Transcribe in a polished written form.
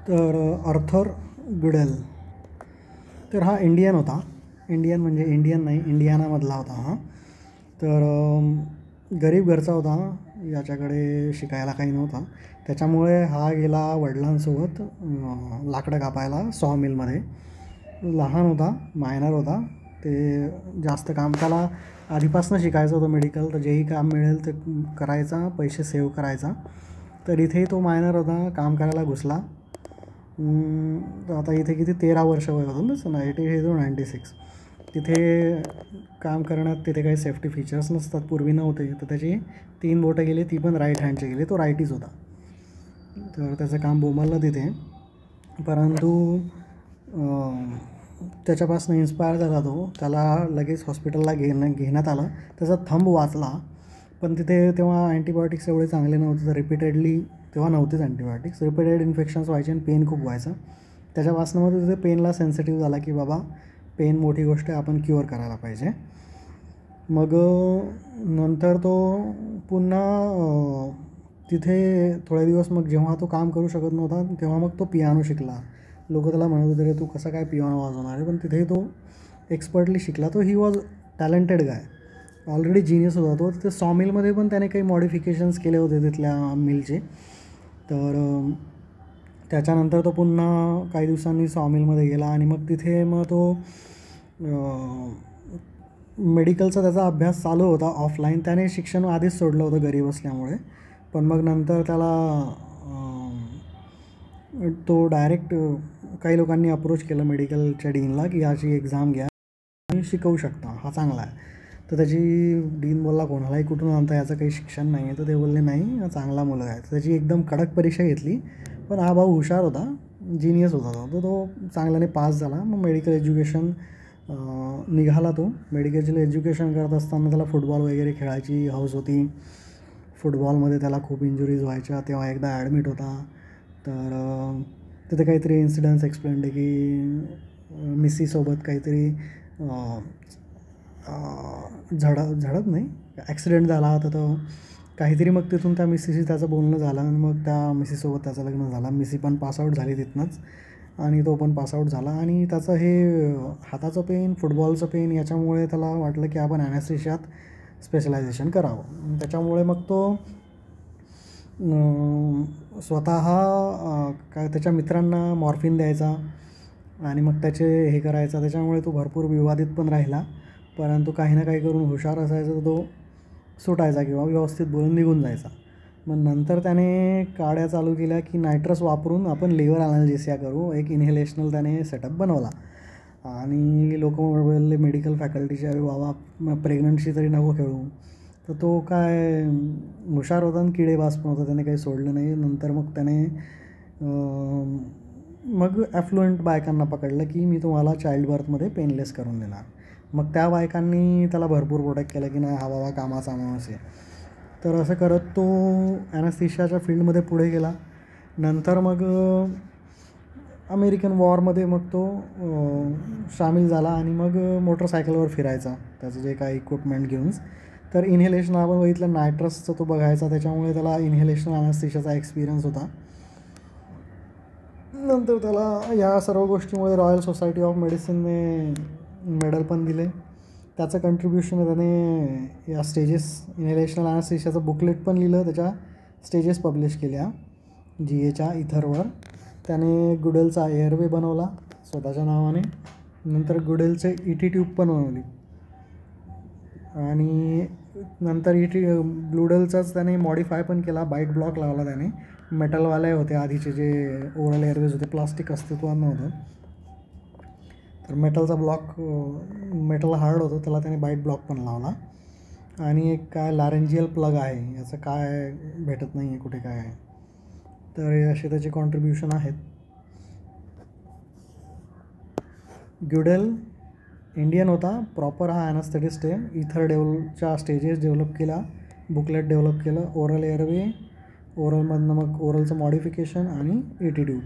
तर आर्थर गुडेल तर हा इंडियन होता. इंडियन म्हणजे इंडियन नाही, इंडियानामधला होता हा. तर गरीब घरचा होता, याच्याकडे शिकायला काही नव्हता. त्याच्यामुळे हा गेला वडिलांसोबत लाकडं कापायला सॉ मिलमध्ये. लहान होता, मायनर होता. ते जास्त काम त्याला आधीपासून शिकायचं होतं मेडिकल, तर जेही काम मिळेल ते करायचा, पैसे सेव्ह करायचा. तर इथेही तो मायनर होता, काम करायला घुसला. आता इथे किती 13 वर्ष वय होतं ना, 96. तिथे काम करण्यात तिथे काही सेफ्टी फीचर्स नसतात, पूर्वी नव्हते. तर त्याची 3 बोटं गेली, ती पण राईट हँडची गेली. तो राईटीच होता. तर त्याचं काम बोंबललं तिथे. परंतु त्याच्यापासून इन्स्पायर झाला तो. त्याला लगेच हॉस्पिटलला घेण्यात आलं. त्याचा थंब वाचला. पण तिथे तेव्हा अँटीबायोटिक्स एवढे चांगले नव्हते. तर रिपीटेडली तेव्हा नव्हतेच अँटीबायोटिक्स. रिपीटेड इन्फेक्शन्स व्हायचे आणि पेन खूप व्हायचं. त्याच्यापासून मग तिथे पेनला सेन्सिटिव्ह झाला की बाबा पेन मोठी गोष्ट आहे, आपण क्युअर करायला पाहिजे. मग नंतर तो पुन्हा तिथे थोडे दिवस, मग जेव्हा तो काम करू शकत नव्हता तेव्हा मग तो पियानो शिकला. लोक त्याला म्हणत होते, रे तू कसा काय पियानो वाजवणार आहे, पण तिथे तो एक्सपर्टली शिकला. तो he was talented guy, already genius होता तो. तिथे सॉ मिलमध्ये पण त्याने काही मॉडिफिकेशन्स केले होते तिथल्या मिलचे. तर त्याच्यानंतर तो पुन्हा काही दिवसांनी सॉ मिलमध्ये गेला आणि मग तिथे मग तो मेडिकलचा त्याचा अभ्यास चालू होता ऑफलाईन. त्याने शिक्षण आधीच सोडलं होतं गरीब असल्यामुळे. पण मग नंतर त्याला तो डायरेक्ट काही लोकांनी अप्रोच केलं मेडिकलच्या डीनला की याची एक्झाम घ्या आणि शिकवू शकता, हा चांगला आहे. तर त्याची डीन बोलला, कोणालाही कुठून आणता, याचं काही शिक्षण नाही आहे. तर ते बोलले नाही, हा चांगला मुलगा आहे. तर त्याची एकदम कडक परीक्षा घेतली. पण हा भाऊ हुशार होता, जिनियस होता तो. तो चांगल्याने पास झाला. मग मेडिकल एज्युकेशन निघाला तो. मेडिकलचे एज्युकेशन करत असताना त्याला फुटबॉल वगैरे खेळायची हौस होती. फुटबॉलमध्ये त्याला खूप इंजुरीज व्हायच्या. तेव्हा एकदा ॲडमिट होता. तर तिथे काहीतरी इन्सिडन्स एक्सप्लेंड आहे की मिसीसोबत काहीतरी झडप नाही, ॲक्सिडेंट झाला होता. तर काहीतरी मग तिथून त्या मिसीशी त्याचं बोलणं झालं आणि मग त्या मिसीसोबत त्याचं लग्न झालं. मिसी पण पासआउट झाली तिथनंच आणि तो पण पासआउट झाला. आणि त्याचं हे हाताचं पेन, फुटबॉलचं पेन, याच्यामुळे त्याला वाटलं की आपण ॲनेस्थेशियात स्पेशलायझेशन करावं. त्याच्यामुळे मग तो स्वतः काय त्याच्या मित्रांना मॉर्फिन द्यायचा आणि मग त्याचे हे करायचा. त्याच्यामुळे तो भरपूर विवादित पण राहिला. परंतु काही ना काही करून हुशार असायचा, तर तो सुटायचा किंवा व्यवस्थित बोलून निघून जायचा. मग नंतर त्याने काड्या चालू केल्या की नायट्रस वापरून आपण लिव्हर ॲनालिसिया करू. एक इन्हेलेशनल त्याने सेटअप बनवला. आणि लोक बोलले मेडिकल फॅकल्टीच्या, बाबा प्रेग्नंटशी तरी नको खेळू. तर तो काय हुशार होता आणि किडेबाज पण होता, त्याने काही सोडलं नाही. नंतर मग त्याने मग ॲफ्लुएंट बायकांना पकडलं की मी तुम्हाला चाइल्ड बर्थमध्ये पेनलेस करून देणार. मग त्या बायकांनी त्याला भरपूर प्रोटेक्ट केलं की नाही, हा बाबा कामाचा माणूस आहे. तर असं करत तो ॲनेस्थेशियाच्या फील्डमध्ये पुढे गेला. नंतर मग अमेरिकन वॉरमध्ये मग तो सामील झाला आणि मग मोटरसायकलवर फिरायचा त्याचं जे काही इक्विपमेंट घेऊन. तर इन्हेलेशन आपण बघितलं, नायट्रसचं तो बघायचा, त्याच्यामुळे त्याला इन्हेलेशन ॲनेस्थेशियाचा एक्सपिरियन्स होता. नंतर त्याला या सर्व गोष्टीमुळे रॉयल सोसायटी ऑफ मेडिसिनने मेडल पण दिले. त्याचं कंट्रीब्युशन त्याने या स्टेजेस, इन्हेलेशनल ॲनेस्थेशियाचं बुकलेट पण लिहिलं, त्याच्या स्टेजेस पब्लिश केल्या GAच्या इथरवर. त्याने गुडेलचा एअरवे बनवला स्वतःच्या नावाने. नंतर गुडेलचे ET ट्यूब पण बनवली. आणि नंतर गुडेलचाच त्याने मॉडिफाय पण केला, बाईट ब्लॉक लावला त्याने. मेटलवाले होते आधीचे जे ओरल एअरवेज होते, प्लास्टिक अस्तित्वात नव्हतं. तर मेटलचा ब्लॉक, मेटल हार्ड होतं, त्याला त्याने बाईट ब्लॉक पण लावला. आणि एक काय लॅरेंजियल प्लग आहे, याचं काय भेटत नाही आहे कुठे काय आहे. तर हे असे त्याचे कॉन्ट्रीब्युशन आहेत. गुडेल इंडियन होता, प्रॉपर हा ॲनेस्थेटिस्ट आहे. इथरच्या स्टेजेस डेव्हलप केला, बुकलेट डेव्हलप केलं, ओरल एअरवे, ओरलमधनं मग ओरलचं मॉडिफिकेशन आणि ET ट्यूब.